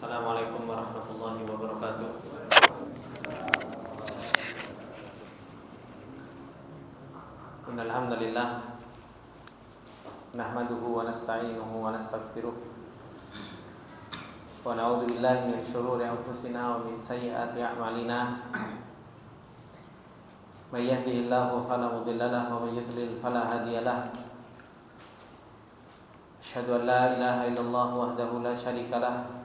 Assalamualaikum warahmatullahi wabarakatuh. Innal hamdalillah nahmaduhu wa nasta'inuhu wa nastaghfiruh wa na'udzu billahi min shururi anfusina wa min sayyiati a'malina. May yahdihillahu fala mudilla lahu wa may yudlil fala hadiya lahu. Asyhadu an la ilaha illallah wahdahu la syarika lahu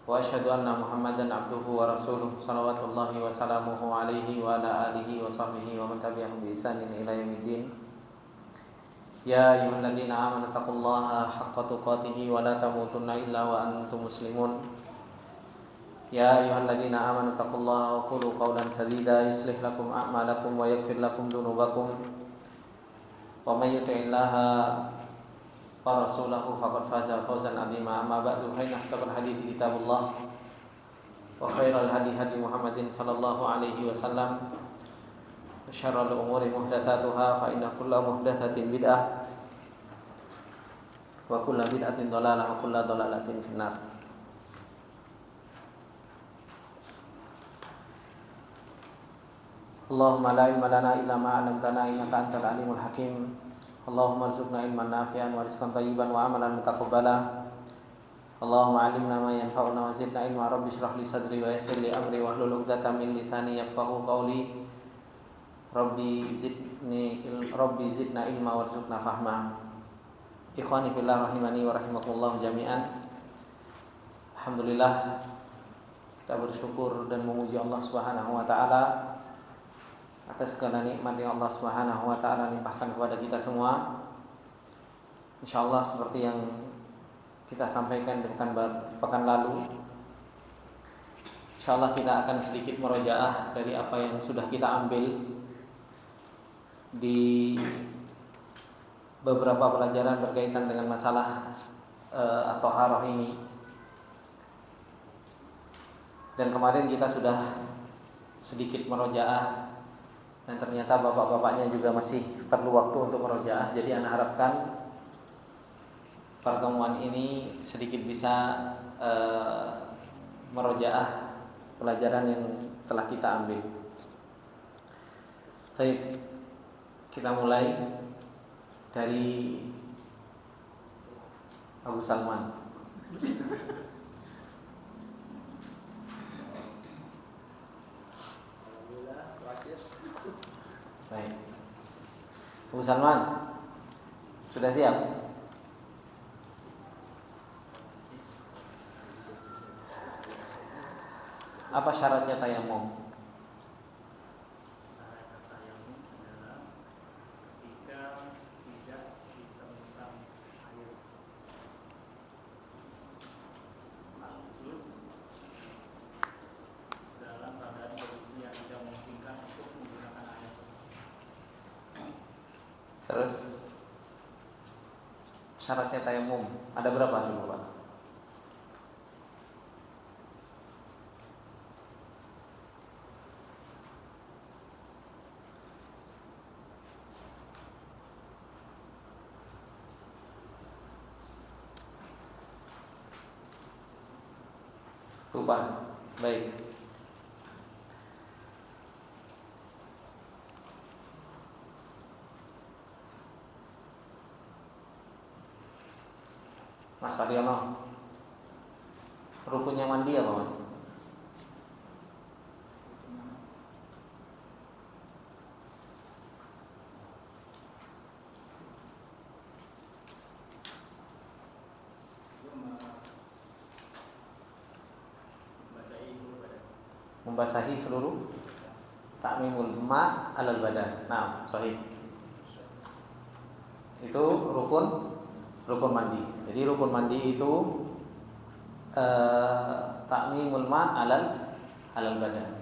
wa asyhadu anna Muhammadan abduhu wa rasuluh salawatullahi wa salamuhu alaihi wa ala alihi wa sahbihi wa man tabi'ahum bi ihsanin ila yaumiddin. Ya ayyuhalladzina amanu taqullaha haqqa tuqatih wa la tamutunna illa wa antum muslimun. Ya ayyuhalladzina amanu taqullaha wa qulu qawlan sadida yuslih lakum a'malakum wa yaghfir lakum dhunubakum wa may yuti'illaha wa rasulahu faqad faza fawzan 'azima. Amma ba'du, fa inna asdaqal hadithi kitabullah wa khairal hadi hadi Muhammadin sallallahu alaihi wasallam wa syarrul umuri muhdatsatuha fa inna kulla muhdatsatin bid'ah wa kulla bid'atin dhalalah wa kulla dhalalatin finnar. Allahumma la ilma lana illa ma 'allamtana innaka antal alimul hakim. Allahumma arzuqna ilman nafi'an wa rizqan thayyiban wa amalan mutaqabbala. Allahumma 'allimna ma yanfa'una wa zidna ilma. Rabbi shrah li sadri wa yassir li amri wahlul 'uqdatam min lisani yafqahu qawli. Rabbi zidna ilma warzuqna fahma. Ikhwani fillah rahimani wa rahimakumullah jami'an. Alhamdulillah, kita bersyukur dan memuji Allah Subhanahu wa taala atas segala nikmat yang Allah Subhanahu wa taala limpahkan kepada kita semua. Insyaallah seperti yang kita sampaikan di pekan lalu, insyaallah kita akan sedikit murojaah dari apa yang sudah kita ambil di beberapa pelajaran berkaitan dengan masalah at-thaharah ini. Dan kemarin kita sudah sedikit murojaah dan ternyata bapak-bapaknya juga masih perlu waktu untuk merojaah. Jadi ana harapkan pertemuan ini sedikit bisa merojaah pelajaran yang telah kita ambil. Baik, kita mulai dari Abu Salman. Baik, Abu Salman, sudah siap? Apa syaratnya tayamum? Syarat tayamum adalah ketika tidak ditemukan air, terus dalam keadaan kondisi yang tidak memungkinkan untuk menggunakan air. Terus syaratnya tayamum ada berapa nih Bapak? Lupa. Baik. Mas Padiono, rukunnya mandi apa Mas? Membasahi seluruh ta'mimul ma' alal badan. Nah, sahih. Itu rukun mandi. Jadi rukun mandi itu ta'mimul ma' alal badan.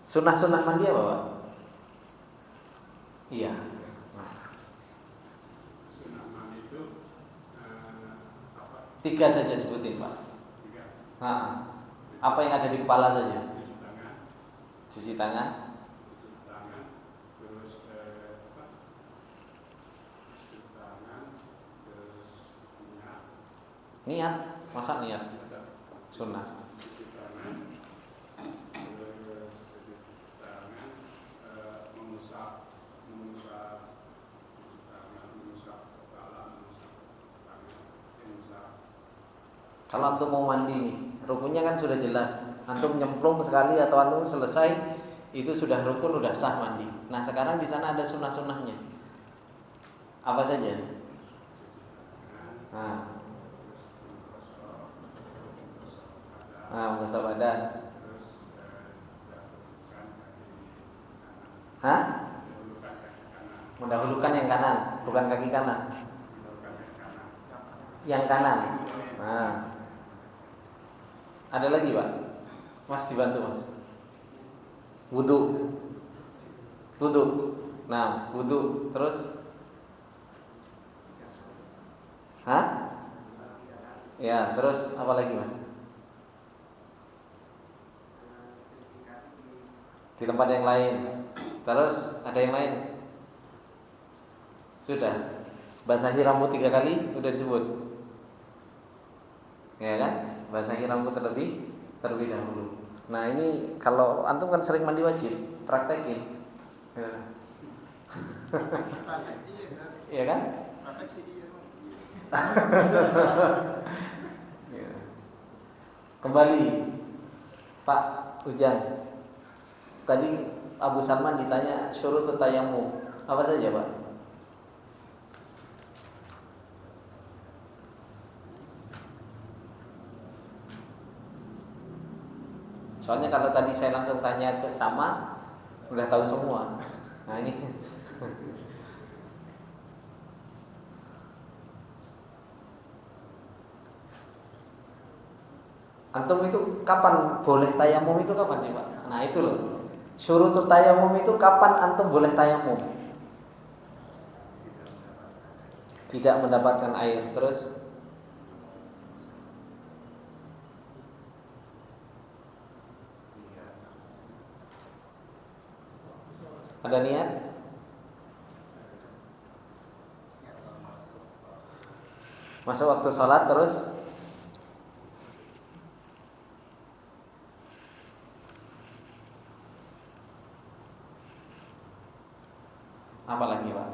Sunnah mandi apa, Pak? Iya. Tiga saja sebutin, Pak. Nah, apa yang ada di kepala saja? Cuci tangan. Terus Niat, masa niat sunnah. Kalau antum mau mandi nih, rukunnya kan sudah jelas. Antum nyemplung sekali atau antum selesai, itu sudah rukun, sudah sah mandi. Nah sekarang di sana ada sunnah-sunnahnya. Apa saja? Menggosok badan. Mendahulukan yang kanan, bukan kaki kanan. Yang kanan. Ada lagi Pak? Mas dibantu Mas. Wudu. Nah, wudu terus. Ya, terus apa lagi Mas? Di tempat yang lain. Terus ada yang lain? Sudah. Basahi rambut 3 kali udah disebut. Ya kan? Basahi rambut terlebih dahulu. Nah, ini kalau antum kan sering mandi wajib, praktekin. Iya kan? Kembali Pak Ujang. Tadi Abu Salman ditanya syurut tayammum. Apa saja, Pak? Soalnya kalau tadi saya langsung tanya ke sama, udah tahu semua. Nah, ini antum itu kapan boleh tayamum itu kapan sih Pak? Nah itu loh. Syurutut tayamum itu kapan antum boleh tayamum? Tidak mendapatkan air. Terus ada niat? Masuk waktu sholat terus apa lagi Pak?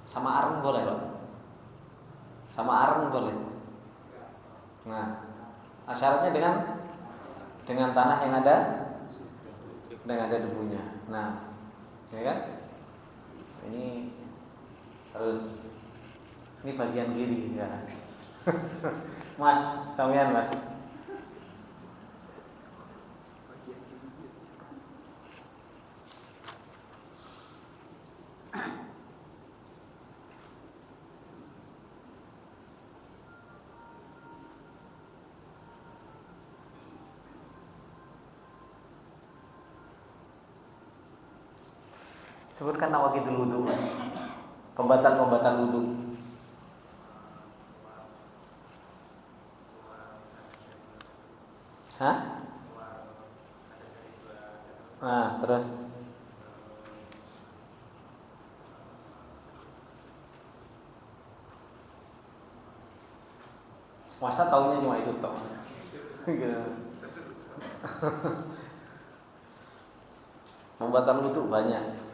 Sama areng boleh Pak? Sama areng boleh. Nah, syaratnya dengan tanah yang ada debunya. Nah, ya kan? Ini terus ini bagian kiri ya. Mas, sampean Mas. Sebutkan nawaqidul wudu. Pembatal wudu. Nah, terus masa taunya cuma itu toh. Pembatal wudu banyak.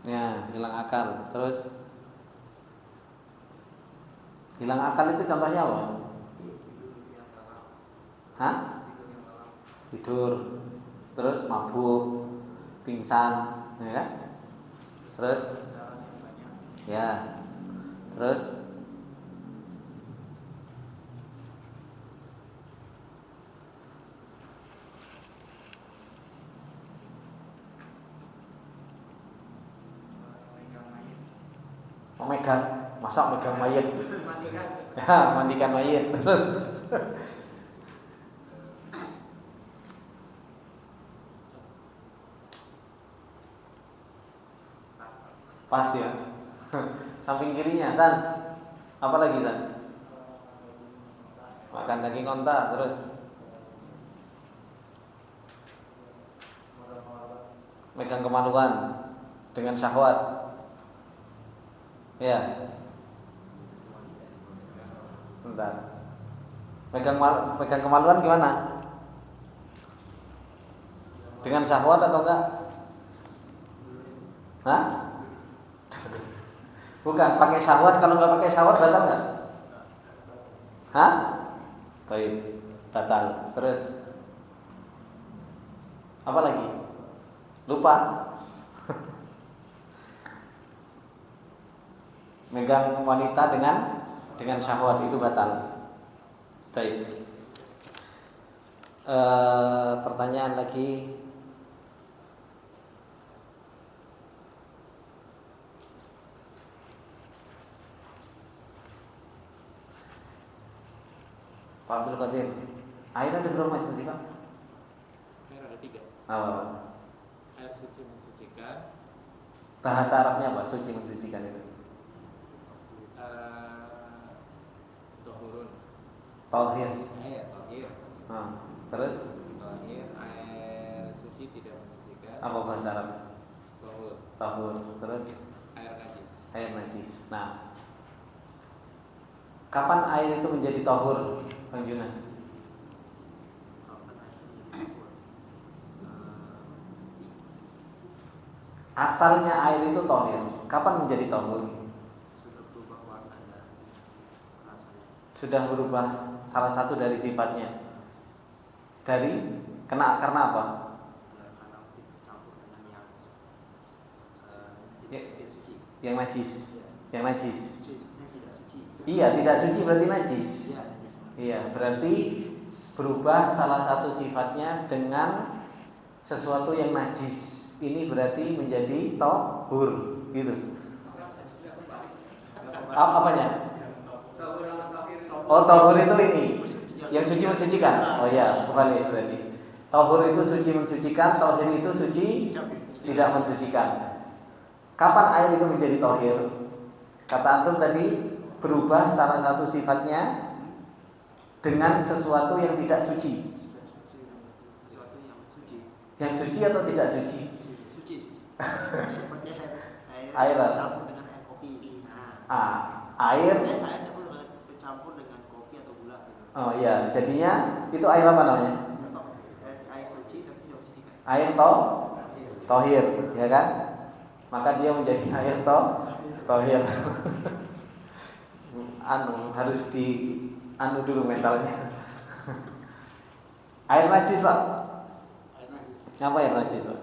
Ya, hilang akal. Terus hilang akal itu contohnya apa? Tidur. Terus mabuk, pingsan, ya kan? Terus ya. Terus megang mayit. Ya, mandikan mayit. Terus Pas ya. Samping kirinya, San. Apa lagi, San? Makan daging onta, terus megang kemaluan dengan syahwat. Ya. Bentar. Megang kemaluan gimana? Dengan syahwat atau enggak? Hah? Bukan, pakai syahwat. Kalau enggak pakai syahwat batal enggak? Hah? Baik, batal. Terus apa lagi? Lupa. Megang wanita dengan syahwat itu batal. Baik. Pertanyaan lagi. Pak Abdul Qadir, air ada berapa macam sih Pak? Air ada 3. Air suci mensucikan. Bahasa Arabnya apa? Suci mensucikan itu? Tohurun. Tauhir. Tohir. Terus? Tohir, air suci tidak mensucikan. Apa bahasa Arab? Tohur. Tahur. Terus? Air najis. Air najis. Nah, kapan air itu menjadi tahur, Bang Juna? Asalnya air itu tahir. Kapan menjadi tahur? Sudah berubah warnanya, rasanya. Sudah berubah salah satu dari sifatnya. Karena apa? Karena campur dengan Ya, tidak suci. yang najis. Yang najis. Tidak suci. Iya, tidak suci berarti najis. Iya, najis. Iya, berarti berubah salah satu sifatnya dengan sesuatu yang najis. Ini berarti menjadi tahur, gitu. Apanya? Oh, tahur itu ini yang suci mensucikan. Oh ya, kembali berarti. Tahur itu suci mensucikan, tahir itu suci tidak mensucikan. Kapan air itu menjadi tahir? Kata antum tadi berubah salah satu sifatnya dengan sesuatu yang tidak suci. Sesuatu yang suci. Yang suci atau tidak suci? Suci. Seperti Air campur dengan air kopi. Air. Saya campur dengan kopi atau gula. Oh iya, jadinya itu air apa namanya? Air suci tapi tidak mensucikan. Air tohir, ya kan? Maka dia menjadi air tohir. Harus dulu mentalnya. Air najis Pak. Air najis. Apa air najis Pak?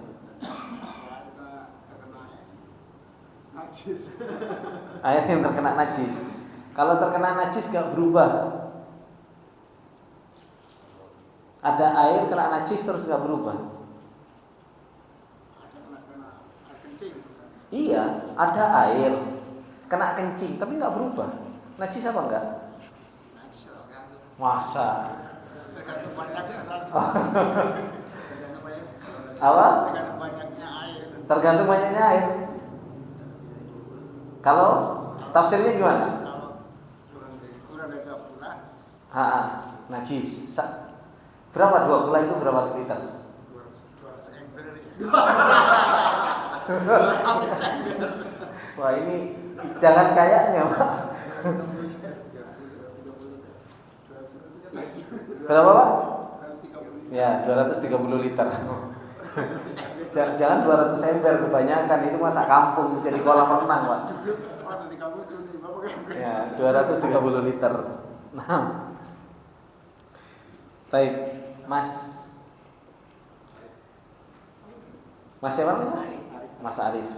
Najis. Air yang terkena najis. Kalau terkena najis gak berubah. Ada air kena najis terus gak berubah. Ada kena air kencing. Iya, ada air kena kencing tapi gak berubah. Najis apa enggak? Najis. Masa? Tergantung banyaknya. Apa? Tergantung banyaknya air. Tergantung banyaknya air. Kalau tafsirnya gimana? Kalau kurang dari 2 bulan. Najis. Berapa 2 bulan itu berapa liter? 200 ember. Wah ini jangan kayaknya Pak. Berapa Pak? Ya 230 liter. Jangan 200 ember, kebanyakan itu masa kampung jadi kolam renang Pak. Ya 230 liter. Nah, baik Mas siapa namanya? Mas Arif.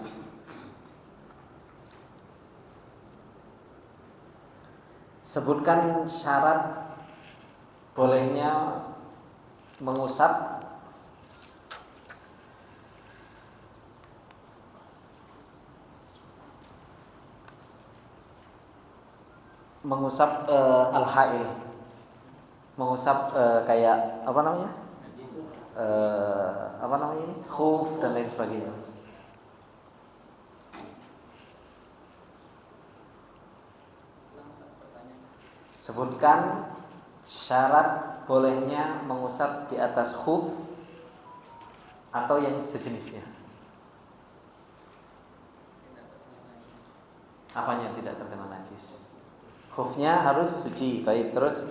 Sebutkan syarat bolehnya mengusap al-hail. Mengusap kayak apa namanya? Khuf dan lain sebagainya. Sebutkan syarat bolehnya mengusap di atas khuf atau yang sejenisnya. Apanya tidak terkena najis? Khufnya harus suci, baik. Terus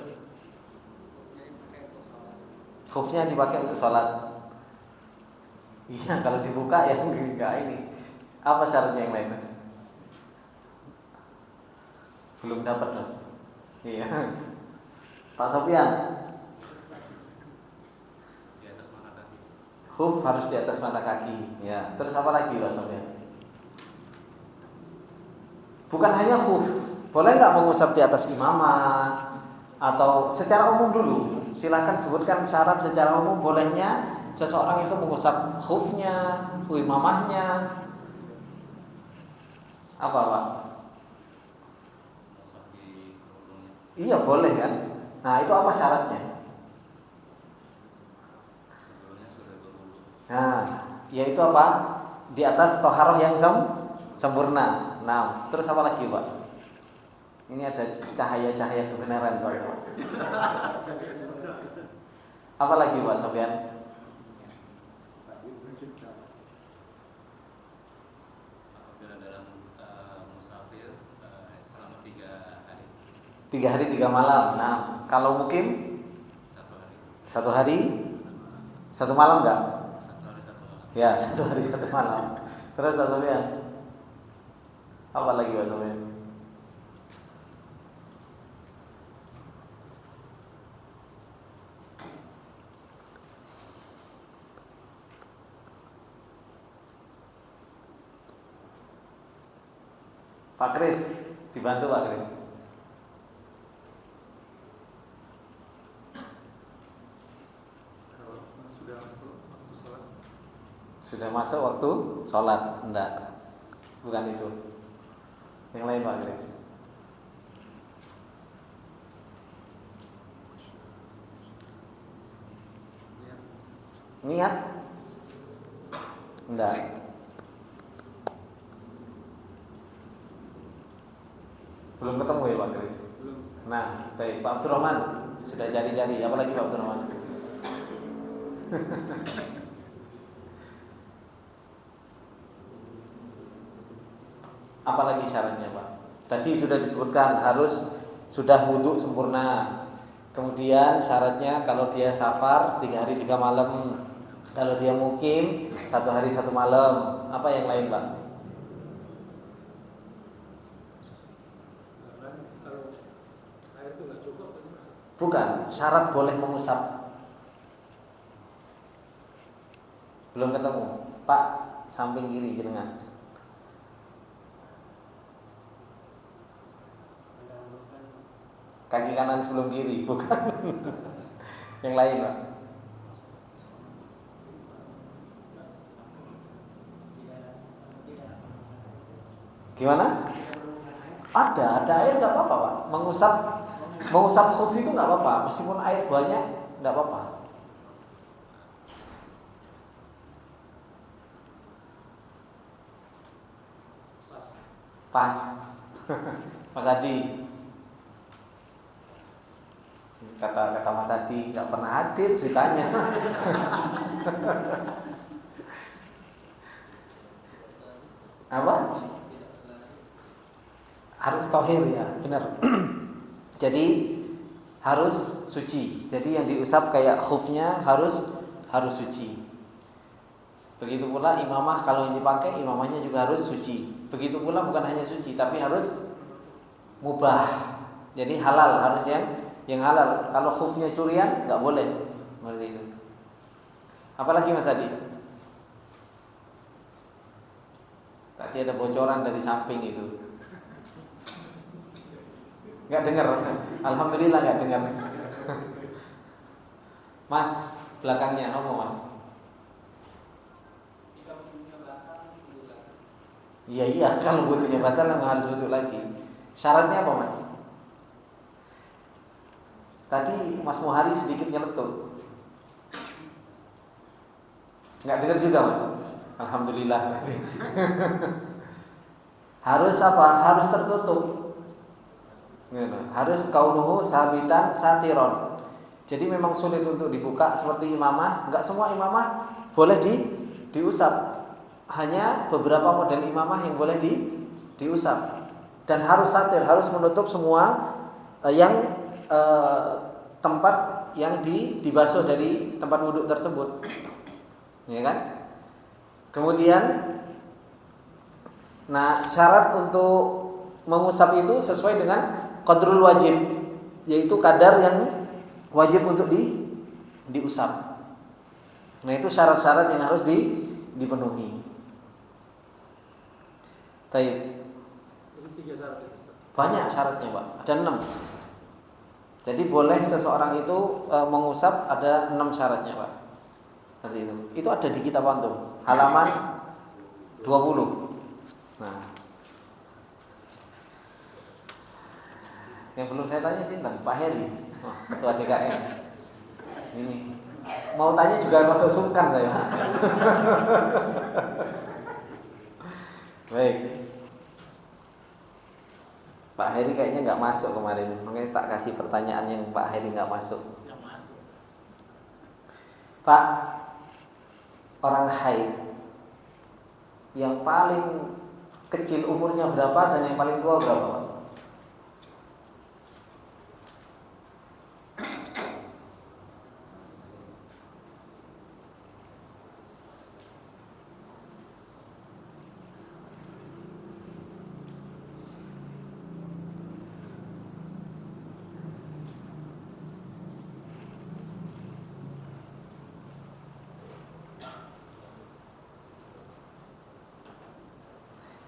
khufnya dipakai untuk sholat. Iya, kalau dibuka ya enggak ini. Apa syaratnya yang lain? Belum dapat, Mas. Iya. Pak Sofian. Khuf harus di atas mata kaki. Ya. Terus apa lagi, Pak Sofian? Bukan hanya khuf. Boleh nggak mengusap di atas imamah atau secara umum dulu? Silakan sebutkan syarat secara umum bolehnya seseorang itu mengusap khufnya, imamahnya. Apa, Pak? Iya, boleh kan? Nah, itu apa syaratnya? Nah, yaitu apa? Di atas toharoh yang sempurna. Nah, terus apa lagi, Pak? Ini ada cahaya-cahaya kebenaran soalnya. Apa lagi, Pak Sofian? Musafir selama 3 hari. 3 hari 3 malam. Nah, kalau mukim 1 hari 1 malam enggak? 1 hari 1 malam. Ya, 1 hari 1 malam. Terus Pak Sofian? Apa lagi, Pak Sofian? Pak Kris, dibantu Pak Kris. Sudah masuk waktu sholat? Enggak, bukan itu. Yang lain Pak Kris. Niat? Enggak. Belum ketemu ya Pak Kris? Belum. Nah, baik Pak Abdurrahman sudah jadi. Apa lagi Pak Abdurrahman? Apalagi syaratnya Pak? Tadi sudah disebutkan harus sudah wudhu sempurna. Kemudian syaratnya kalau dia safar 3 hari 3 malam. Kalau dia mukim 1 hari 1 malam. Apa yang lain Pak? Bukan, syarat boleh mengusap. Belum ketemu Pak, samping kiri jenengan. Kaki kanan sebelum kiri, bukan. Yang lain Pak. Gimana? Ada air nggak apa-apa Pak. Mengusap khuf itu nggak apa-apa, meskipun air banyak nggak apa-apa. Pas. Mas Adi. Kata Mas Adi nggak pernah hadir ditanya. Apa? Harus tohir ya, benar. Jadi harus suci. Jadi yang diusap kayak khufnya harus suci. Begitu pula imamah, kalau yang dipakai imamahnya juga harus suci. Begitu pula bukan hanya suci tapi harus mubah. Jadi halal, harus yang halal. Kalau khufnya curian nggak boleh. Seperti itu. Apalagi Mas Adi? Tadi ada bocoran dari samping itu. Nggak dengar. Alhamdulillah nggak dengar. Mas, belakangnya apa Mas? Iya, kalau butuhnya batal nggak harus butuh lagi. Syaratnya apa Mas? Tadi Mas Muhari sedikit nyeletuk. Nggak dengar juga Mas? Alhamdulillah. Harus apa? Harus tertutup. Harus kaunuhu sabitan satiron. Jadi memang sulit untuk dibuka seperti imamah. Enggak semua imamah boleh diusap. Hanya beberapa model imamah yang boleh diusap. Dan harus satir, harus menutup semua yang tempat yang dibasuh dari tempat wudhu tersebut. Ya kan? Kemudian syarat untuk mengusap itu sesuai dengan qadrul wajib, yaitu kadar yang wajib untuk diusap. Nah, itu syarat-syarat yang harus dipenuhi. Baik. Banyak syaratnya, Pak. Ada 6. Jadi boleh seseorang itu mengusap ada 6 syaratnya, Pak. Seperti itu. Itu ada di kitab antum, halaman 20. Nah, yang belum saya tanya sih Pak Heri, ketua DKM. Ini mau tanya juga rada sungkan saya. Baik. Pak Heri kayaknya nggak masuk kemarin, makanya tak kasih pertanyaan yang Pak Heri nggak masuk. Pak, orang haid yang paling kecil umurnya berapa dan yang paling tua berapa, Pak?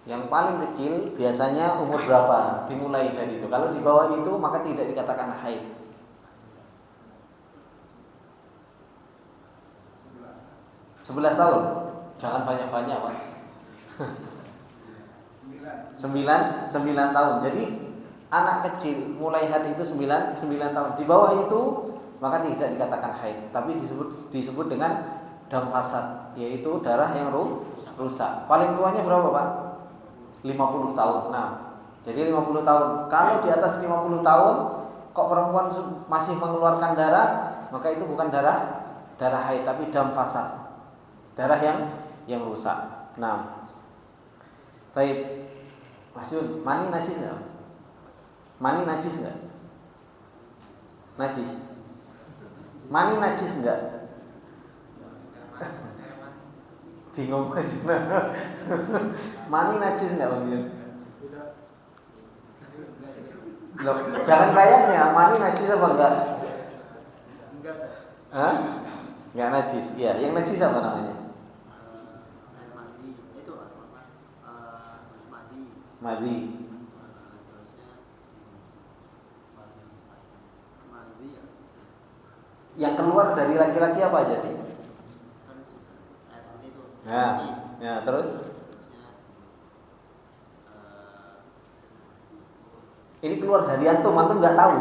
Yang paling kecil biasanya umur berapa? Dimulai dari itu. Kalau di bawah itu maka tidak dikatakan haid. 11 tahun. Jangan banyak-banyak, Pak. 9 tahun. Jadi anak kecil mulai haid itu 9 tahun. Di bawah itu maka tidak dikatakan haid, tapi disebut dengan dam fasad, yaitu darah yang rusak. Paling tuanya berapa, Pak? 50 tahun. Nah, jadi 50 tahun. Kalau di atas 50 tahun kok perempuan masih mengeluarkan darah, maka itu bukan darah haid tapi dam fasad. Darah yang rusak. Nah, baik. Mas Yun, mani najis enggak? Mani najis enggak? Najis. Mani najis enggak? Bingung aja. Mani najis enggak, Bang Yun? Loh, jangan kayaknya mani najis apa enggak? Enggak, Ustaz. Hah? Enggak najis. Iya, yang najis apa namanya? Madi. Itu madi. Madi. Terusnya madi ya. Yang keluar dari laki-laki apa aja sih? Air seni itu. Ya, terus? Ini keluar dari antum nggak tahu.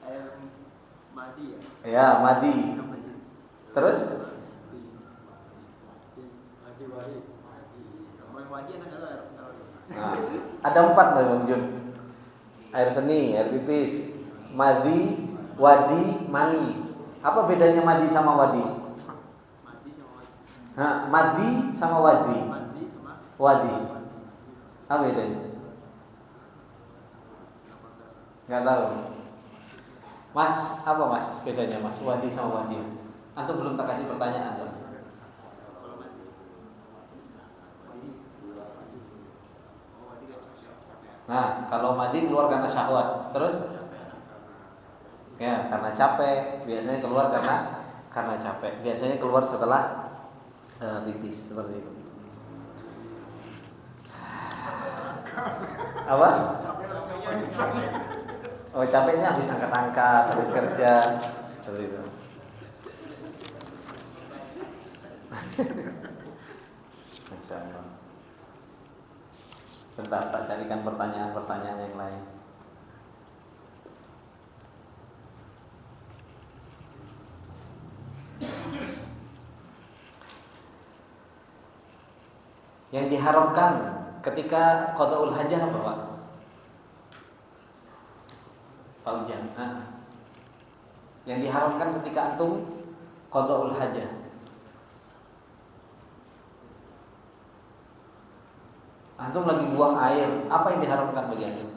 Air madi ya. Ya, madi. Terus? Nah, ada 4 lah, Bang Jun. Air seni, air pipis, madi, wadi, mani. Apa bedanya madi sama wadi? Madi sama wadi. Wadi. Apa bedanya? Enggak tahu. Mas, apa Mas bedanya Mas wadi sama wadi? Antum belum tak kasih pertanyaan, Bang. Nah, kalau madi keluar karena syahwat, terus? Ya, karena capek. Biasanya keluar karena capek. Biasanya keluar setelah pipis seperti itu. Apa? Oh, capeknya habis angkat-angkat, habis kerja, seperti itu. Masya Allah. Bentar, tak carikan pertanyaan-pertanyaan yang lain. Yang diharamkan ketika qada'ul hajah apa, Pak? Pak Ujan. Yang diharamkan ketika antum qada'ul hajah. Antum lagi buang air, apa yang diharamkan bagi antum?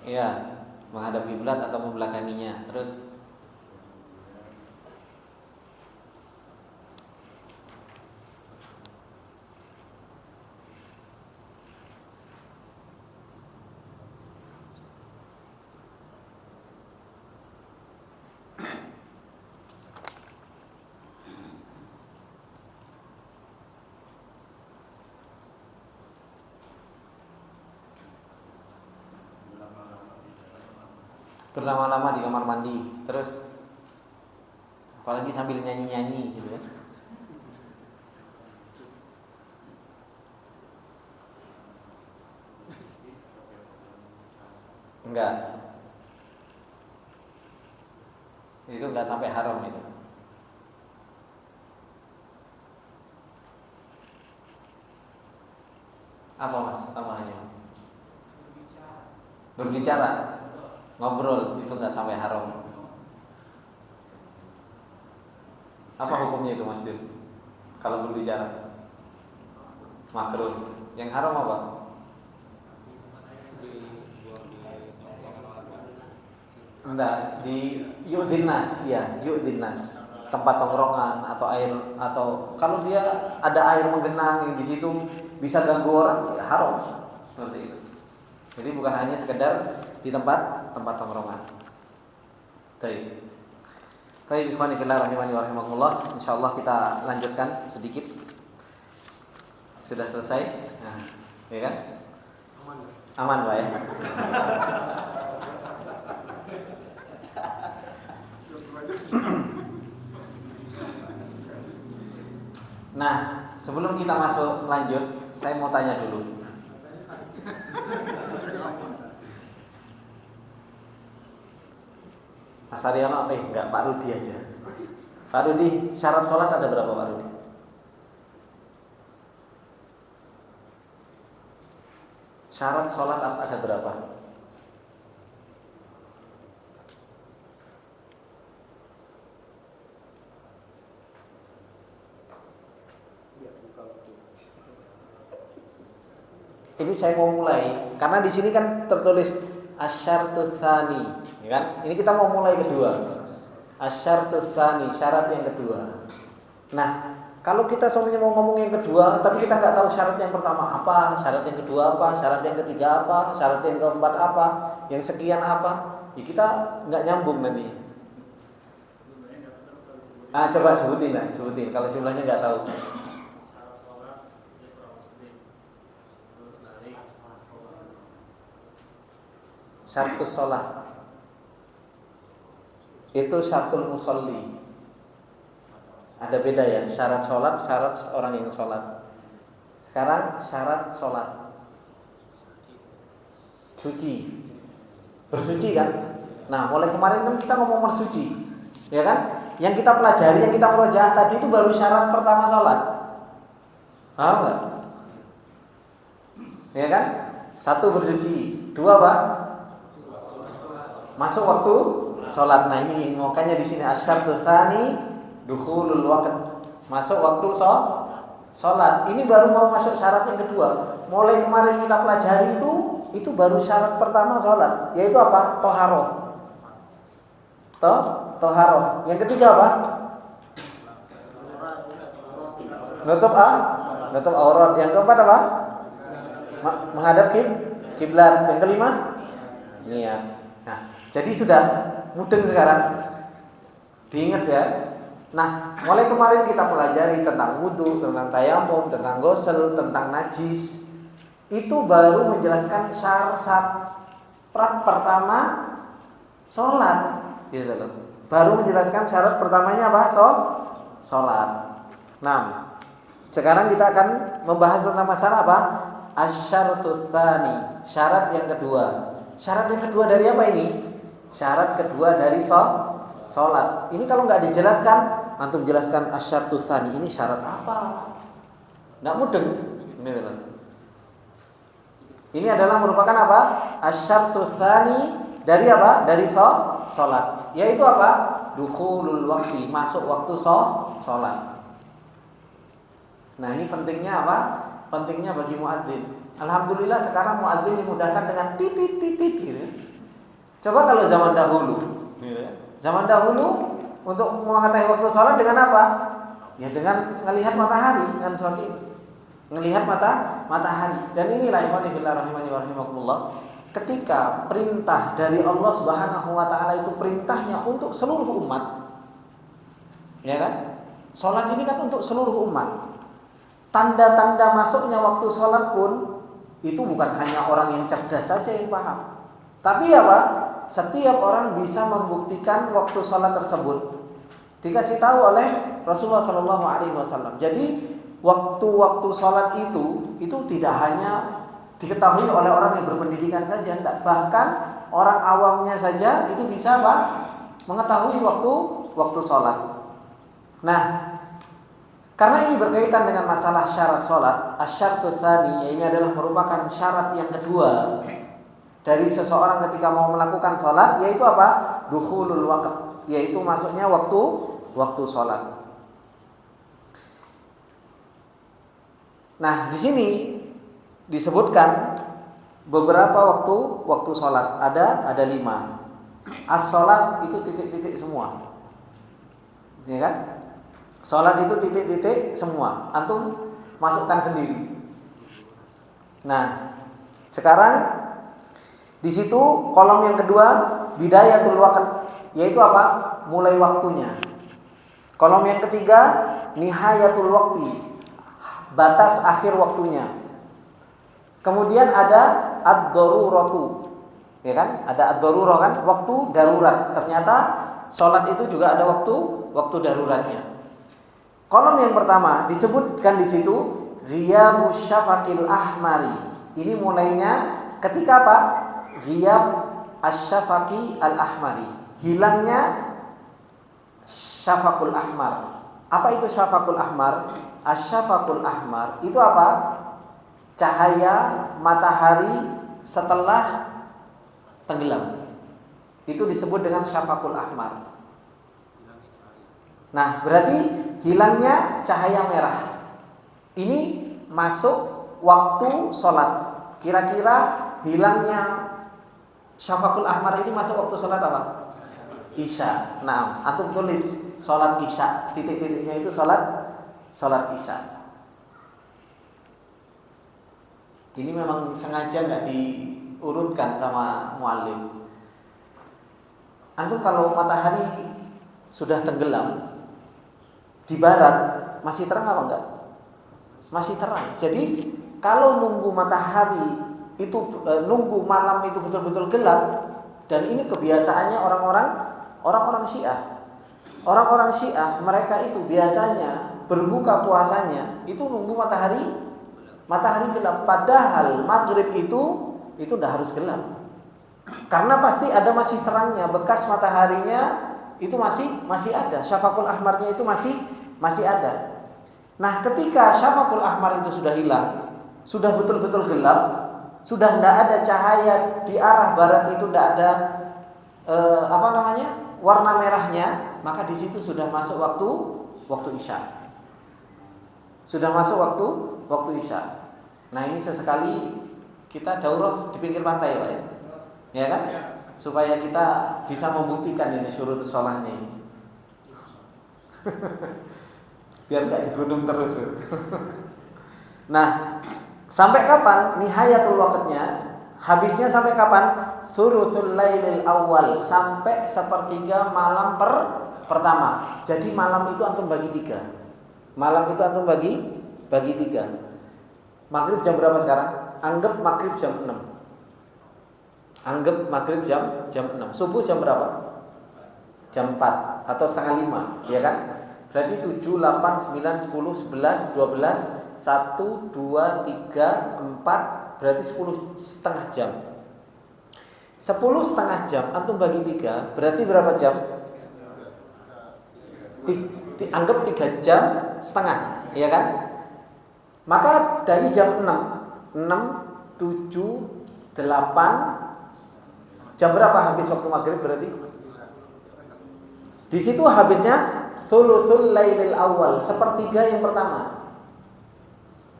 Iya, menghadap kiblat atau membelakanginya. Terus berlama-lama di kamar mandi. Terus apalagi sambil nyanyi-nyanyi gitu kan. Enggak. Itu enggak sampai haram itu. Apa Mas? Tambahannya? Berbicara. Ngobrol itu enggak sampai haram. Apa hukumnya itu Mas Jun? Kalau berbicara makruh. Yang haram apa? Enggak, di yu'dinnas ya, yu'dinnas. Tempat tongkrongan atau air, atau kalau dia ada air menggenang yang di situ bisa ganggu orang, ya haram. Seperti itu. Jadi bukan hanya sekedar di tempat tongkrongan. Baik. Baik, ikhwani fillah rahimani wa rahimakumullah. Insyaallah kita lanjutkan sedikit. Sudah selesai? Nah, ya kan? Aman, Pak ya. Nah, sebelum kita masuk lanjut, saya mau tanya dulu. Mas Fariono, enggak, Pak Rudi aja. Pak Rudi, syarat sholat ada berapa Pak Rudi? Syarat sholat ada berapa? Ini saya mau mulai karena di sini kan tertulis asyartus tsani, ya kan? Ini kita mau mulai kedua. Asyartus tsani, syarat yang kedua. Nah, kalau kita semuanya mau ngomong yang kedua, tapi kita nggak tahu syarat yang pertama apa, syarat yang kedua apa, syarat yang ketiga apa, syarat yang keempat apa, yang sekian apa, ya kita nggak nyambung nanti. Coba sebutin kalau jumlahnya nggak tahu. Syartus sholat itu syartul musolli. Ada beda ya, syarat sholat, syarat orang yang sholat. Sekarang syarat sholat suci, bersuci kan. Nah, mulai kemarin kan kita ngomong bersuci, ya kan. Yang kita pelajari, yang kita murojaah tadi itu baru syarat pertama sholat. Paham nggak? Ya kan. Satu, bersuci. Dua apa? Masuk waktu sholat. Nah ini makanya di sini asyartus tsani dukhulul waqt, masuk waktu sholat. Ini baru mau masuk syarat yang kedua. Mulai kemarin kita pelajari itu baru syarat pertama sholat, yaitu apa? Toharoh. Toharoh. Yang ketiga apa? Nutup aurat. Yang keempat apa? Menghadap kiblat. Yang kelima? Niat. Nah, jadi sudah mudeng sekarang. Diingat ya. Nah, mulai kemarin kita pelajari tentang wudu, tentang tayamum, tentang ghusl, tentang najis. Itu baru menjelaskan syarat pertama sholat, gitu loh. Baru menjelaskan syarat pertamanya apa? Sholat. Nah, sekarang kita akan membahas tentang masalah apa? Asyartus tsani, syarat yang kedua. Syarat yang kedua dari apa ini? Syarat kedua dari sholat. Sholat. Ini kalau nggak dijelaskan, antum jelaskan asyartu tsani, ini syarat apa? Nggak mudeng. Ini adalah merupakan apa? Asyartu tsani dari apa? Dari sholat. Yaitu apa? Dukhulul waqti, masuk waktu sholat. Nah, ini pentingnya apa? Pentingnya bagi muadzin. Alhamdulillah sekarang muadzin dimudahkan dengan titit gitu. Coba kalau zaman dahulu, zaman dahulu untuk mengetahui waktu sholat dengan apa? Ya dengan melihat matahari, dengan sholat ini. Melihat matahari. Dan inilah ikhwani fillah rahimani wa rahimakumullah, ketika perintah dari Allah Subhanahu wa taala itu perintahnya untuk seluruh umat. Ya kan? Sholat ini kan untuk seluruh umat. Tanda-tanda masuknya waktu sholat pun itu bukan hanya orang yang cerdas saja yang paham. Tapi apa? Setiap orang bisa membuktikan waktu sholat tersebut. Dikasih tahu oleh Rasulullah SAW. Jadi waktu-waktu sholat itu tidak hanya diketahui oleh orang yang berpendidikan saja, enggak. Bahkan orang awamnya saja itu bisa apa? Mengetahui waktu sholat. Nah, karena ini berkaitan dengan masalah syarat sholat, asyartu tsani, ini adalah merupakan syarat yang kedua dari seseorang ketika mau melakukan sholat, yaitu apa? Dukhulul waqt, yaitu masuknya waktu sholat. Nah, di sini disebutkan beberapa waktu sholat, ada 5. As-sholat itu titik-titik semua, ya kan? Sholat itu titik-titik semua. Antum masukkan sendiri. Nah, sekarang di situ kolom yang kedua bidayatul waqt, yaitu apa? Mulai waktunya. Kolom yang ketiga nihayatul waqti, batas akhir waktunya. Kemudian ada ad-daruratu, ya kan? Ada ad-darurah kan? Waktu darurat. Ternyata sholat itu juga ada waktu daruratnya. Kolom yang pertama disebutkan di situ ghiyabus syafaqil ahmari. Ini mulainya ketika apa? Ghiyab asy-syafaqi al-ahmari. Hilangnya syafaqul ahmar. Apa itu syafaqul ahmar? Asy-syafaqul ahmar itu apa? Cahaya matahari setelah tenggelam. Itu disebut dengan syafaqul ahmar. Nah, berarti hilangnya cahaya merah. Ini masuk waktu sholat. Kira-kira hilangnya syafaqul ahmar ini masuk waktu sholat apa? Isya. Nah, antum tulis sholat isya. Titik-titiknya itu sholat isya. Ini memang sengaja nggak diurutkan sama muallim. Antum kalau matahari sudah tenggelam di barat, masih terang apa enggak? Masih terang. Jadi kalau nunggu matahari itu nunggu malam itu betul-betul gelap, dan ini kebiasaannya orang-orang Syiah. Orang-orang Syiah mereka itu biasanya berbuka puasanya itu nunggu matahari gelap. Padahal maghrib itu udah harus gelap. Karena pasti ada masih terangnya, bekas mataharinya itu masih ada, syafaqul ahmarnya itu masih ada. Nah, ketika syafaqul ahmar itu sudah hilang, sudah betul-betul gelap, sudah tidak ada cahaya di arah barat itu, tidak ada warna merahnya, maka di situ sudah masuk waktu isya. Sudah masuk waktu isya. Nah, ini sesekali kita daurah di pinggir pantai, Pak ya. Ya kan? Supaya kita bisa membuktikan ini syurut sholahnya ini. Biar enggak di gunung terus. Nah, sampai kapan nihayatul waqtnya? Habisnya sampai kapan? Thuluthul lailil awal, sampai sepertiga malam pertama. Jadi malam itu antum bagi 3. Malam itu antum bagi 3. Maghrib jam berapa sekarang? Anggap maghrib jam 6. Anggap maghrib jam 6. Subuh jam berapa? Jam 4 atau setengah 5, ya kan? Berarti 7, 8, 9, 10, 11, 12, 1, 2, 3, 4, berarti 10 setengah jam. 10 setengah jam antum bagi 3, berarti berapa jam? Anggap 3 jam setengah, ya kan? Maka dari jam 6, 7, 8, jam berapa habis waktu maghrib berarti? Di situ habisnya thuluthul lailil awal, sepertiga yang pertama.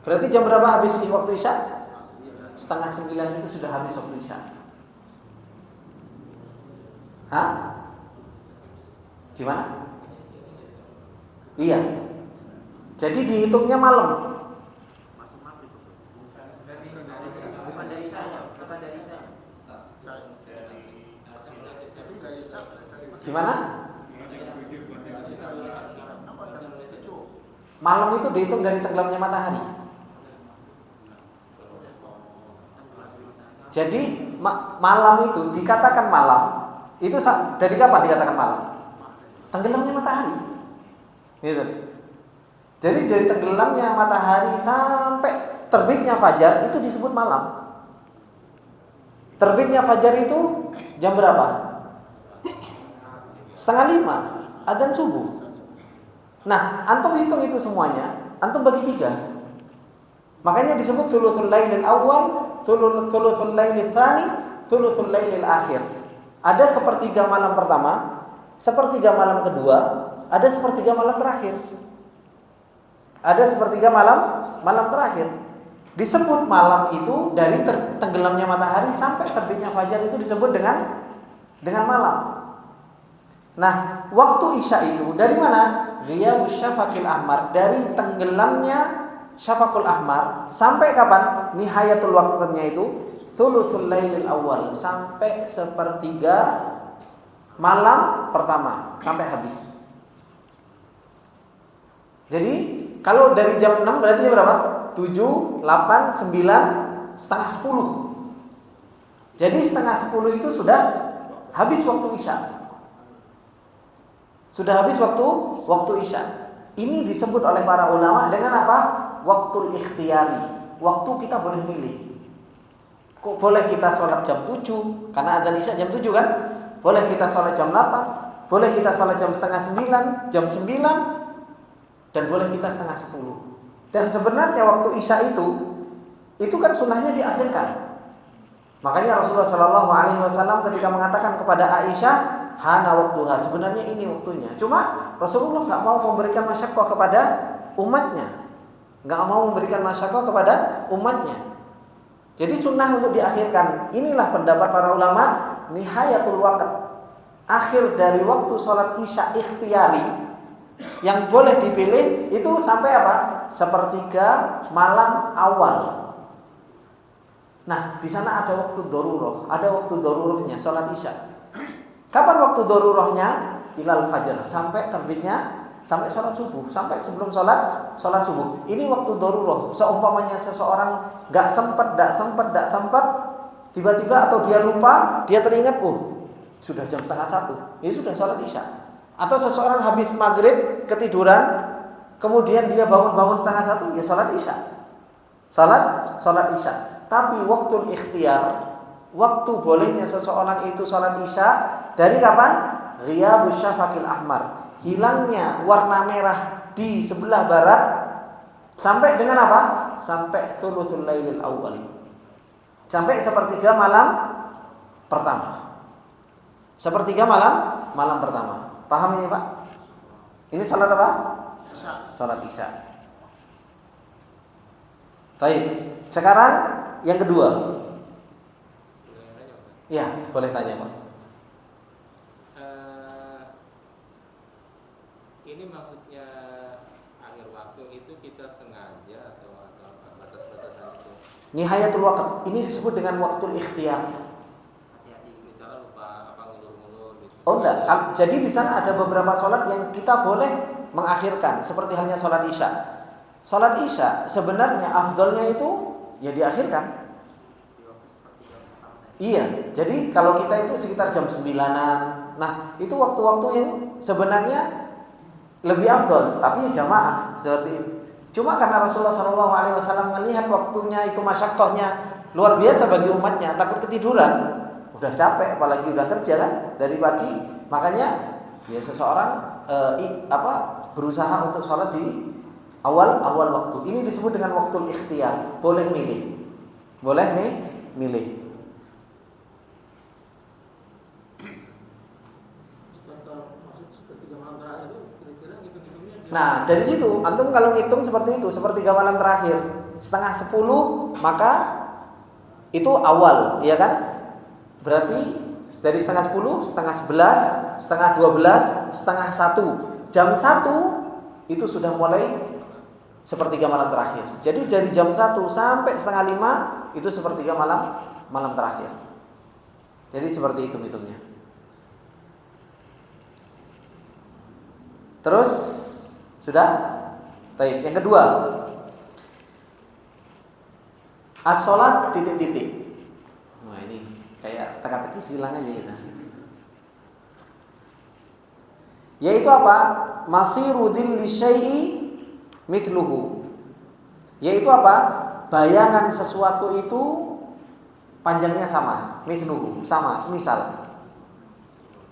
Berarti jam berapa habis waktu isya? 8:30 itu sudah habis waktu isya. Hah? Gimana? Iya. Jadi dihitungnya malam. Gimana? Malam itu dihitung dari tenggelamnya matahari. Jadi malam itu dikatakan malam itu dari kapan dikatakan malam? Tenggelamnya matahari. Gitu. Jadi dari tenggelamnya matahari sampai terbitnya fajar itu disebut malam. Terbitnya fajar itu jam berapa? 4:30, adzan subuh. Nah, antum hitung itu semuanya, antum bagi 3. Makanya disebut thuluthul lailil awal, thuluthul lailil tsani, thuluthul lailil akhir. Ada sepertiga malam pertama, sepertiga malam kedua, ada sepertiga malam terakhir. Ada sepertiga malam terakhir. Disebut malam itu dari tenggelamnya matahari sampai terbitnya fajar itu disebut dengan malam. Nah, waktu isya itu dari mana? Ghiyabus syafaqil ahmar, dari tenggelamnya syafaqul ahmar sampai kapan? Nihayatul waqtnya itu thuluthul lailil awal, sampai sepertiga malam pertama sampai habis. Jadi kalau dari jam 6 berarti berapa? 7, 8, 9, setengah 10. Jadi setengah 10 itu sudah habis waktu isya. Sudah habis waktu isya. Ini disebut oleh para ulama dengan apa? Waktul ikhtiyari. Waktu kita boleh milih. Kok boleh kita sholat jam 7? Karena adzan isya jam 7 kan? Boleh kita sholat jam 8, boleh kita sholat jam setengah 9, jam 9, dan boleh kita setengah 10. Dan sebenarnya waktu isya itu kan sunnahnya diakhirkan. Makanya Rasulullah SAW ketika mengatakan kepada Aisyah, hana waktuha, sebenarnya ini waktunya. Cuma Rasulullah nggak mau memberikan masyaqqah kepada umatnya, Jadi sunnah untuk diakhirkan. Inilah pendapat para ulama. Nihayatul waqt, akhir dari waktu sholat isya ikhtiyari yang boleh dipilih itu sampai apa? Sepertiga malam awal. Nah, di sana ada waktu darurah, ada waktu darurahnya sholat isya. Kapan waktu darurahnya? Ilal fajar, sampai terbitnya, sampai sholat subuh, sampai sebelum sholat subuh. Ini waktu darurah. Seumpamanya seseorang nggak sempat, tiba-tiba atau dia lupa, dia teringat, sudah jam 12:30, ya sudah sholat isya. Atau seseorang habis maghrib ketiduran, kemudian dia bangun 12:30, ya sholat isya. Sholat isya. Tapi waktu ikhtiyar, waktu bolehnya seseorang itu sholat isya dari kapan? Ghiyabus syafaqil ahmar, hilangnya warna merah di sebelah barat sampai dengan apa? Sampai thuluthul lailil awwal, sampai sepertiga malam pertama. Sepertiga malam pertama. Paham ini Pak? Ini salat apa? Salat isya. Baik. Sekarang yang kedua. Ya, boleh tanya Pak. Ini maksudnya akhir waktu itu kita sengaja atau batas-batasan itu? Nihayatul waqt. Ini disebut dengan waktul ikhtiyar. Misalnya lupa ngulur-ngulur gitu. Oh enggak. Jadi di sana ada beberapa sholat yang kita boleh mengakhirkan, seperti halnya sholat isya. Sholat isya sebenarnya afdolnya itu ya diakhirkan. Iya. Jadi kalau kita itu sekitar jam 9-an. Nah, itu waktu-waktu yang sebenarnya lebih afdol, tapi jamaah seperti itu. Cuma karena Rasulullah SAW melihat waktunya itu masyaqqahnya luar biasa bagi umatnya, takut ketiduran, udah capek, apalagi udah kerja kan dari pagi, makanya ya seseorang berusaha untuk sholat di awal waktu. Ini disebut dengan waktu ikhtiyar. Boleh milih. Nah, dari situ antum kalau ngitung seperti itu, sepertiga malam terakhir, 9:30, maka itu awal, ya kan? Berarti dari 9:30, 10:30, 11:30, 11:30, jam 1 itu sudah mulai sepertiga malam terakhir. Jadi dari jam 1 sampai 4:30 itu sepertiga malam terakhir. Jadi seperti itu hitungnya. Terus sudah? Baik, yang kedua, as-sholat titik-titik. Wah, ini kayak teka-teki silang aja gitu. Yaitu apa? Masiru dhilli syai'i mithluhu. Yaitu apa? Bayangan sesuatu itu panjangnya sama, mithluhu, sama, semisal.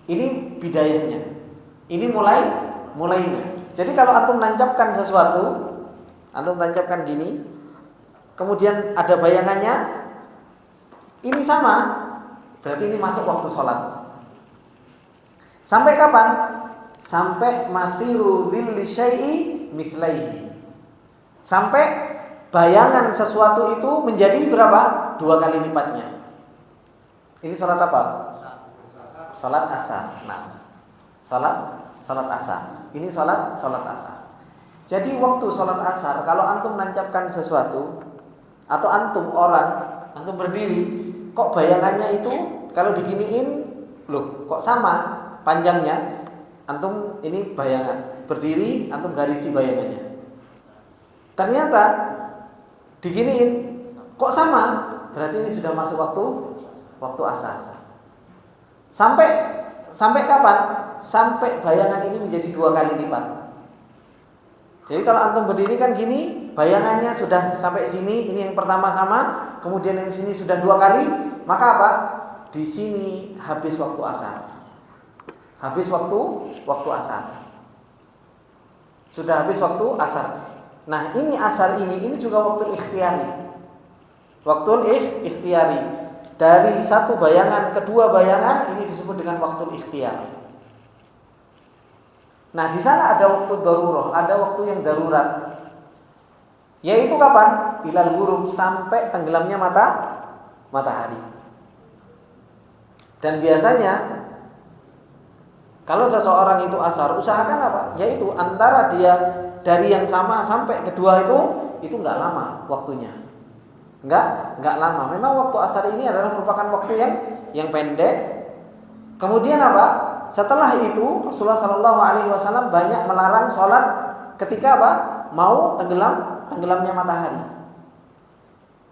Ini bidayahnya. Ini mulainya. Jadi kalau antum nancapkan sesuatu, antum tancapkan gini, kemudian ada bayangannya, ini sama, berarti ini masuk waktu sholat. Sampai kapan? Sampai masiru dhilli syai'i mithlaihi. Sampai bayangan sesuatu itu menjadi berapa? 2 kali lipatnya. Ini sholat apa? Sholat asar. Nah, sholat asar. Ini sholat asar. Jadi waktu sholat asar, kalau antum nancapkan sesuatu, atau antum berdiri, kok bayangannya itu kalau diginiin, loh kok sama panjangnya? Antum ini bayangan, berdiri, antum garisi bayangannya. Ternyata diginiin, kok sama? Berarti ini sudah masuk waktu asar. Sampai kapan? Sampai bayangan ini menjadi 2 kali lipat. Jadi kalau antum berdiri kan gini, bayangannya sudah sampai sini, ini yang pertama sama, kemudian yang sini sudah 2 kali, maka apa? Di sini habis waktu asar. Habis waktu asar. Sudah habis waktu asar. Nah, ini asar ini juga waktu ikhtiyari. Waktu ikhtiyari. Dari satu bayangan ke 2 bayangan ini disebut dengan waktu ikhtiyar. Nah, di sana ada waktu darurah, ada waktu yang darurat. Yaitu kapan? Ilal ghurub, sampai tenggelamnya matahari. Dan biasanya kalau seseorang itu asar, usahakan apa? Yaitu antara dia dari yang sama sampai kedua itu enggak lama waktunya. Enggak lama. Memang waktu asar ini adalah merupakan waktu yang pendek. Kemudian apa? Setelah itu Rasulullah SAW banyak melarang sholat ketika apa? Mau tenggelamnya matahari.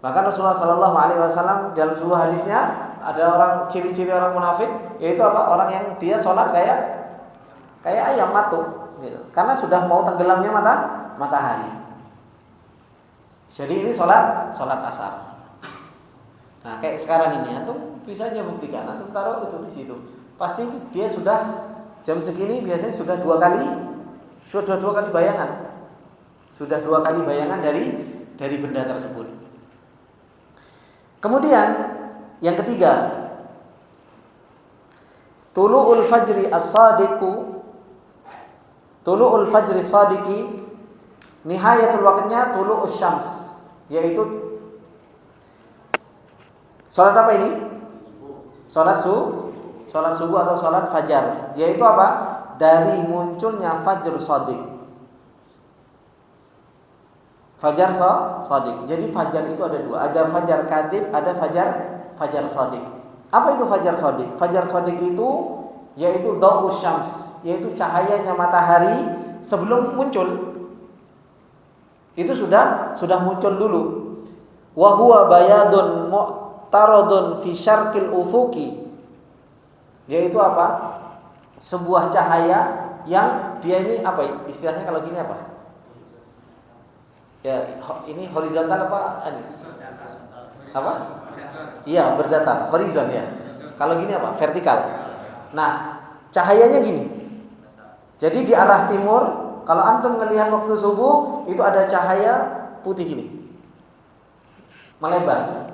Bahkan Rasulullah SAW dalam sebuah hadisnya ada ciri-ciri orang munafik, yaitu apa? Orang yang dia sholat kayak ayam matuk, gitu. Karena sudah mau tenggelamnya matahari. Jadi ini sholat asar. Nah, kayak sekarang ini, antum bisa aja buktikan, antum taruh itu di situ. Pasti dia sudah jam segini biasanya sudah 2 kali bayangan. Sudah 2 kali bayangan dari benda tersebut. Kemudian yang ketiga, tulu'ul fajri as-sadiqu, tulu'ul fajri sadiqi, nihayatul waqtnya tulu'us syams, yaitu salat apa ini? Salat subuh atau salat fajar, yaitu apa? Dari munculnya fajr shadiq. Fajar shadiq. Jadi fajar itu ada 2, ada fajar kadhib, ada fajar shadiq. Apa itu fajar shadiq? Fajar shadiq itu yaitu dawu syams, yaitu cahayanya matahari sebelum muncul. Itu sudah muncul dulu. Wa huwa bayadun mu'taradun fi syarqil ufuqi. Yaitu apa? Sebuah cahaya yang dia ini apa ya? Istilahnya kalau gini apa? Ya, ini horizontal apa? Apa? Iya, berdatar, horizon ya. Kalau gini apa? Vertikal. Nah, cahayanya gini. Jadi di arah timur, kalau antum melihat waktu subuh itu ada cahaya putih gini, melebar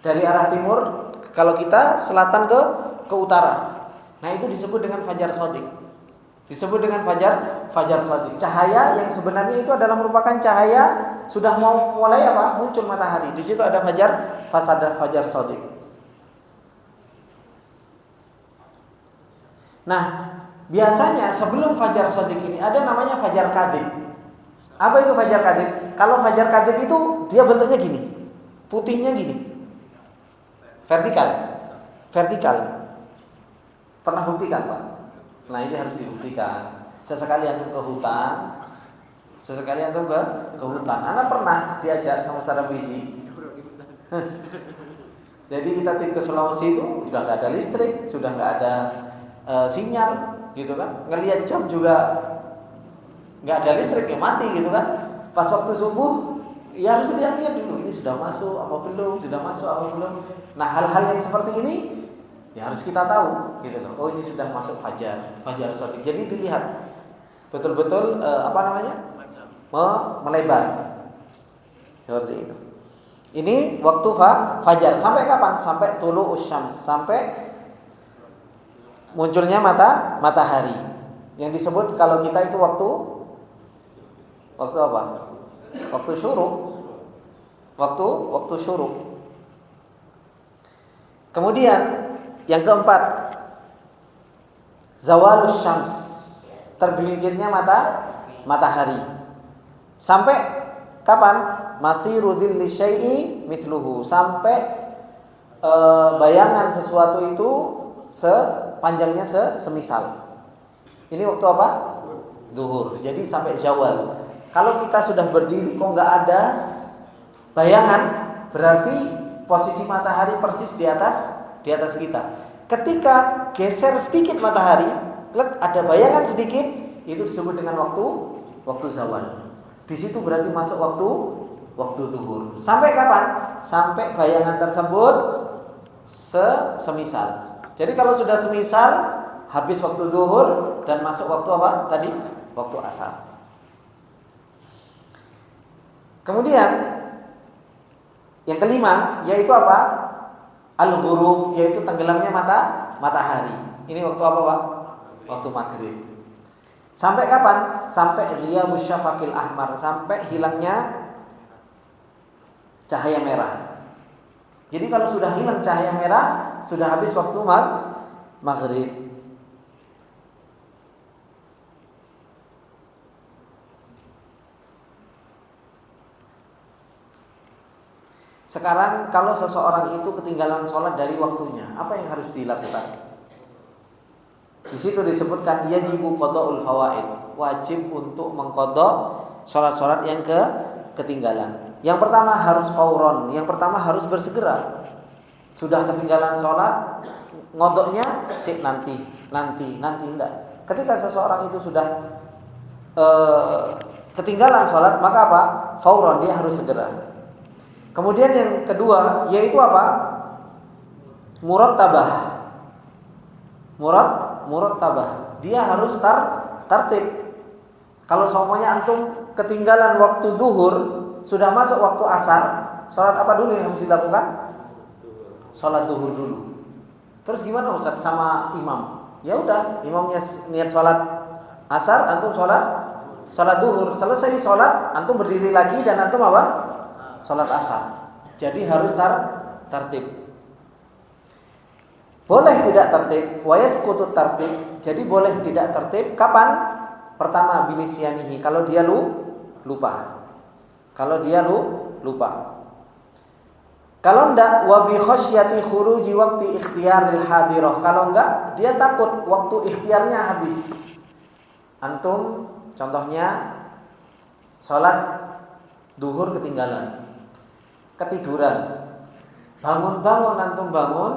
dari arah timur. Kalau kita selatan ke utara, nah itu disebut dengan fajar shadiq. Disebut dengan fajar shadiq. Cahaya yang sebenarnya itu adalah merupakan cahaya sudah mau mulai apa? Muncul matahari. Di situ ada fajar shadiq. Nah, biasanya sebelum fajar shadiq ini ada namanya fajar kadhib. Apa itu fajar kadhib? Kalau fajar kadhib itu dia bentuknya gini, putihnya gini, vertikal. Pernah buktikan, Pak? Nah, ini harus dibuktikan. Sesekali antum ke hutan, Anak pernah diajak sama Ustaz Abizi. Jadi kita ke Sulawesi itu sudah nggak ada listrik, sudah nggak ada sinyal, gitu kan? Ngelihat jam juga nggak ada listrik, ya mati, gitu kan? Pas waktu subuh, ya harus lihat dulu ini sudah masuk apa belum, Nah, hal-hal yang seperti ini ya harus kita tahu, gitu loh. Oh, ini sudah masuk fajar shadiq. Jadi dilihat betul-betul melebar seperti itu. Ini waktu fajar. Sampai kapan? Sampai tulu'us syams, sampai munculnya matahari. Yang disebut kalau kita itu waktu apa? Waktu syuruk. Waktu syuruk. Kemudian yang keempat, zawalus syams, tergelincirnya matahari. Sampai kapan? Masirudil lisyai'i mithluhu, sampai bayangan sesuatu itu panjangnya semisal. Ini waktu apa? Zuhur. Jadi sampai zawal. Kalau kita sudah berdiri kok nggak ada bayangan, berarti posisi matahari persis di atas kita. Ketika geser sedikit matahari, ada bayangan sedikit, itu disebut dengan waktu zawal. Di situ berarti masuk waktu zuhur. Sampai kapan? Sampai bayangan tersebut semisal. Jadi kalau sudah semisal, habis waktu zuhur dan masuk waktu apa tadi? Waktu asar. Kemudian yang kelima yaitu apa? Al-ghurub, yaitu tenggelamnya matahari. Ini waktu apa, Pak? Waktu maghrib. Sampai kapan? Sampai ghiyabus syafaqil ahmar, sampai hilangnya cahaya merah. Jadi kalau sudah hilang cahaya merah, sudah habis waktu maghrib. Sekarang kalau seseorang itu ketinggalan sholat dari waktunya, apa yang harus dilakukan? Di situ disebutkan yajibu qada'ul fawaid, wajib untuk mengqadha sholat-sholat yang ketinggalan. Yang pertama harus fauron, yang pertama harus bersegera. Sudah ketinggalan sholat, ngodoknya nanti enggak. Ketika seseorang itu sudah ketinggalan sholat, maka apa? Fauron, dia harus segera. Kemudian yang kedua yaitu apa? Murattabah. Murattabah. Dia harus tertib. Kalau semuanya antum ketinggalan waktu duhur, sudah masuk waktu asar, sholat apa dulu yang harus dilakukan? Sholat duhur dulu. Terus gimana Ustaz sama imam? Ya udah, imamnya niat sholat asar, antum sholat duhur. Selesai sholat, antum berdiri lagi dan antum apa? Sholat asar. Jadi harus tertib. Boleh tidak tertib, wa yasqutu tertib. Jadi boleh tidak tertib kapan? Pertama binisyanihi, kalau dia lupa. Kalau dia lupa. Kalau enggak, wa bi khasyati khuruji waqti ikhtiyaril hadirah. Kalau enggak, dia takut waktu ikhtiarnya habis. Antum contohnya sholat duhur ketinggalan, ketiduran, bangun antum bangun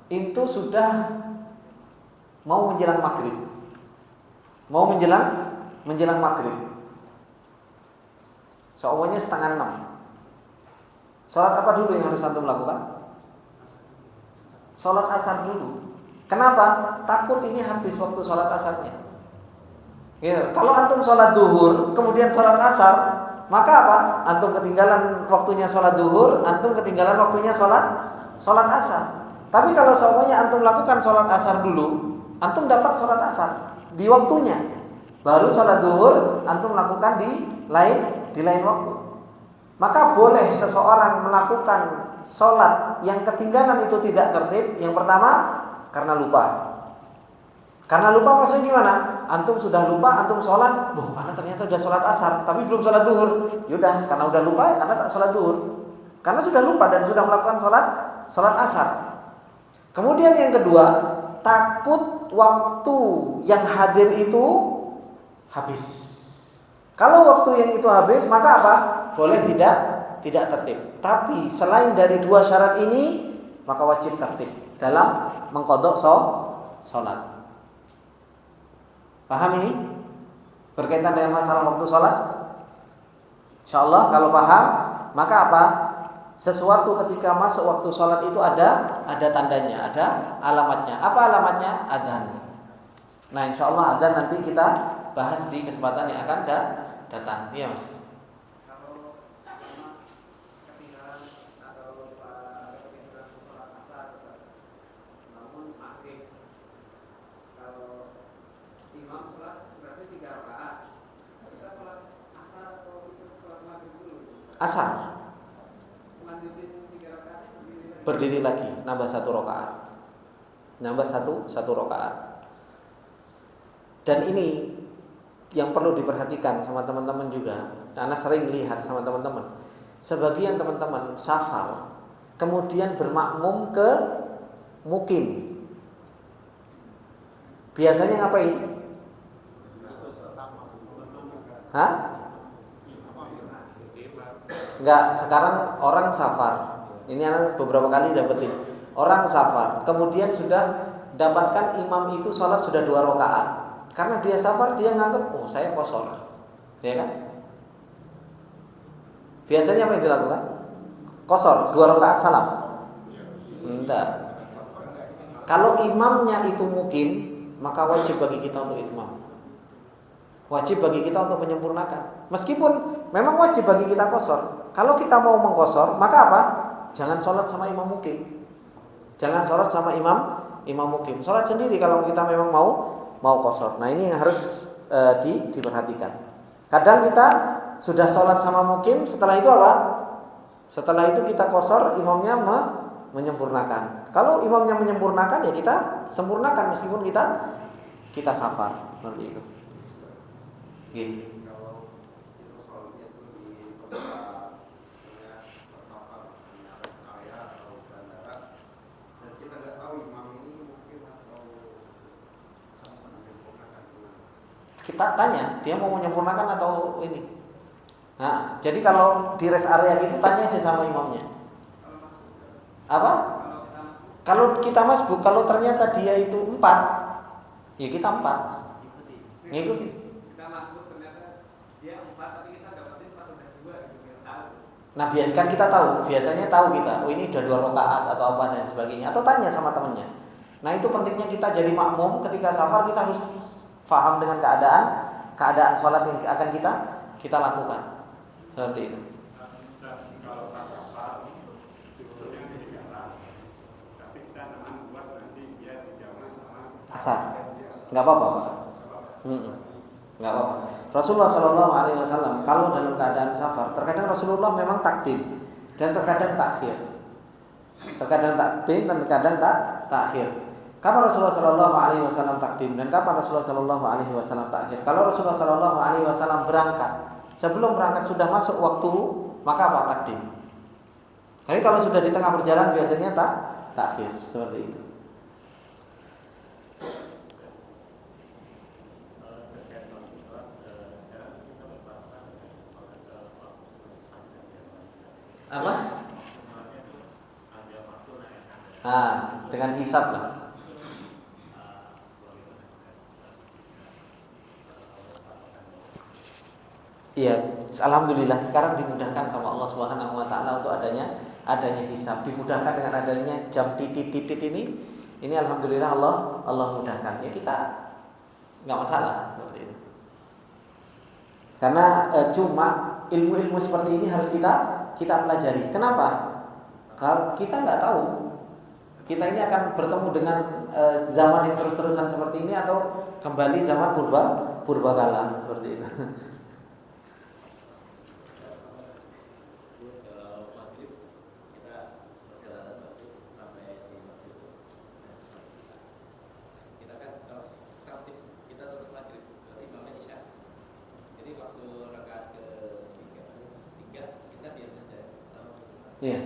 itu sudah mau menjelang maghrib, menjelang maghrib. Semuanya 5:30. Sholat apa dulu yang harus antum lakukan? Sholat asar dulu. Kenapa? Takut ini habis waktu sholat asarnya. Gitu. Kalau antum sholat duhur, kemudian sholat asar, maka apa? Antum ketinggalan waktunya sholat duhur, antum ketinggalan waktunya sholat asar. Tapi kalau semuanya antum lakukan sholat asar dulu, antum dapat sholat asar di waktunya. Baru sholat duhur antum lakukan di lain waktu. Maka boleh seseorang melakukan sholat yang ketinggalan itu tidak tertib. Yang pertama karena lupa. Karena lupa maksudnya gimana? Antum sudah lupa, antum sholat, anak ternyata sudah sholat asar, tapi belum sholat duhur. Yaudah, karena udah lupa, anak tak sholat duhur. Karena sudah lupa dan sudah melakukan sholat asar. Kemudian yang kedua, takut waktu yang hadir itu habis. Kalau waktu yang itu habis, maka apa? Boleh tidak tertib. Tapi selain dari dua syarat ini, maka wajib tertib dalam mengqadha sholat. Paham ini? Berkaitan dengan masalah waktu sholat? InsyaAllah kalau paham, maka apa? Sesuatu ketika masuk waktu sholat itu ada tandanya, ada alamatnya. Apa alamatnya? Adzan. Nah insyaallah adzan nanti kita bahas di kesempatan yang akan datang. Iya mas. Asar. Berdiri lagi, nambah 1 rakaat. Nambah satu rakaat. Dan ini yang perlu diperhatikan sama teman-teman juga. Karena sering lihat sama teman-teman. Sebagian teman-teman safar, kemudian bermakmum ke mukim. Biasanya ngapain? Hah? Enggak, sekarang orang safar. Ini anak beberapa kali dapetin. Orang safar, kemudian sudah dapatkan imam itu sholat sudah 2 rakaat. Karena dia safar, dia nganggep, saya qashar. Ya kan? Biasanya apa yang dilakukan? Qashar, 2 rakaat salam. Enggak. Kalau imamnya itu mukim, maka wajib bagi kita untuk itmam. Wajib bagi kita untuk menyempurnakan. Meskipun memang wajib bagi kita qashar. Kalau kita mau mengqashar, maka apa? Jangan sholat sama imam mukim. Jangan sholat sama imam mukim. Sholat sendiri kalau kita memang mau qashar. Nah ini yang harus diperhatikan. Kadang kita sudah sholat sama mukim, setelah itu apa? Setelah itu kita qashar, imamnya menyempurnakan. Kalau imamnya menyempurnakan ya kita sempurnakan meskipun kita safar. Seperti itu. Gitu. Kita tanya, dia mau menyempurnakan atau ini. Nah, jadi kalau di rest area gitu tanya aja sama imamnya. Apa? Kalau kita masbuk, kalau ternyata dia itu 4, ya kita 4. Ngikuti. Kita masbuk ternyata dia 4 tapi kita dapetin pas udah 2 gitu kita tahu. Nah, biasanya kita tahu, biasanya tahu kita, ini udah 2 rakaat atau apa dan sebagainya, atau tanya sama temannya. Nah, itu pentingnya kita jadi makmum ketika safar, kita harus faham dengan keadaan sholat yang akan kita lakukan. Seperti itu. Kalau pas safar itu yang ditinggalan, tapi kita memang buat nanti dia dijamah sama Asar, nggak apa-apa. Nggak apa-apa. Rasulullah SAW kalau dalam keadaan safar, terkadang Rasulullah memang takdim dan terkadang takhir. Terkadang takdim dan terkadang takhir. Kapan Rasulullah SAW takdim dan kapan Rasulullah SAW takhir? Kalau Rasulullah SAW berangkat, sebelum berangkat sudah masuk waktu, maka apa? Takdim. Tapi kalau sudah di tengah perjalanan biasanya takhir, seperti itu. Apa? Dengan hisab lah. Iya, alhamdulillah sekarang dimudahkan sama Allah Subhanahu wa taala untuk adanya hisab. Dimudahkan dengan adanya jam titit-titit ini. Ini alhamdulillah Allah mudahkan. Ya kita enggak masalah seperti itu. Karena cuma ilmu-ilmu seperti ini harus kita pelajari. Kenapa? Kalau kita nggak tahu, kita ini akan bertemu dengan zaman yang terus-terusan seperti ini atau kembali zaman purbakala seperti itu. Kalau maghrib kita perjalanan waktu sampai di masjid itu kita kan kalau praktis kita tetap maghrib berarti imamnya isya. Jadi waktu rakaat ketiga kita diam saja. Iya,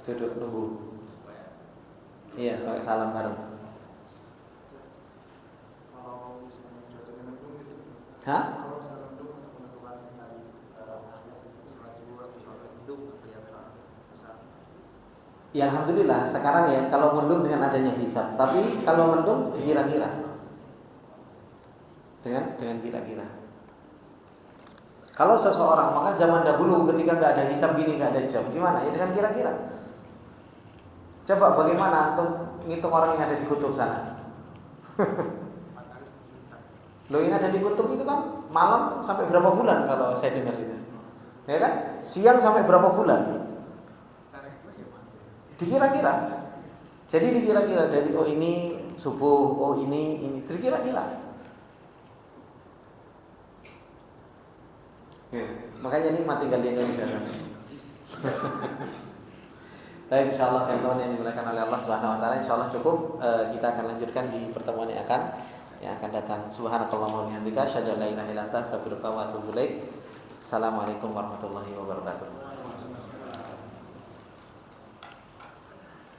duduk nunggu. Iya, sampai salam bareng. Hah? Ya alhamdulillah sekarang ya kalau mendung dengan adanya hisab. Tapi kalau mendung dikira-kira. Dengan kira-kira. Kalau seseorang, maka zaman dahulu ketika nggak ada hisab gini, nggak ada jam, gimana? Ya dengan kira-kira. Coba bagaimana antum ngitung orang yang ada di kutub sana? Loh, yang ada di kutub itu kan malam sampai berapa bulan kalau saya dengar itu, ya kan? Siang sampai berapa bulan? Dikira-kira. Jadi dikira-kira dari oh ini subuh, oh ini dikira-kira. Ya, makanya nikmati tinggal di Indonesia kan. Baik, insyaallah teman-teman yang dimuliakan oleh Allah Subhanahu wa taala, insyaallah cukup. Kita akan lanjutkan di pertemuan yang akan datang. Subhanakallahumma wa bihamdika asyhadu an la ilaha illa anta astaghfiruka wa atubu ilaik. Assalamualaikum warahmatullahi wabarakatuh.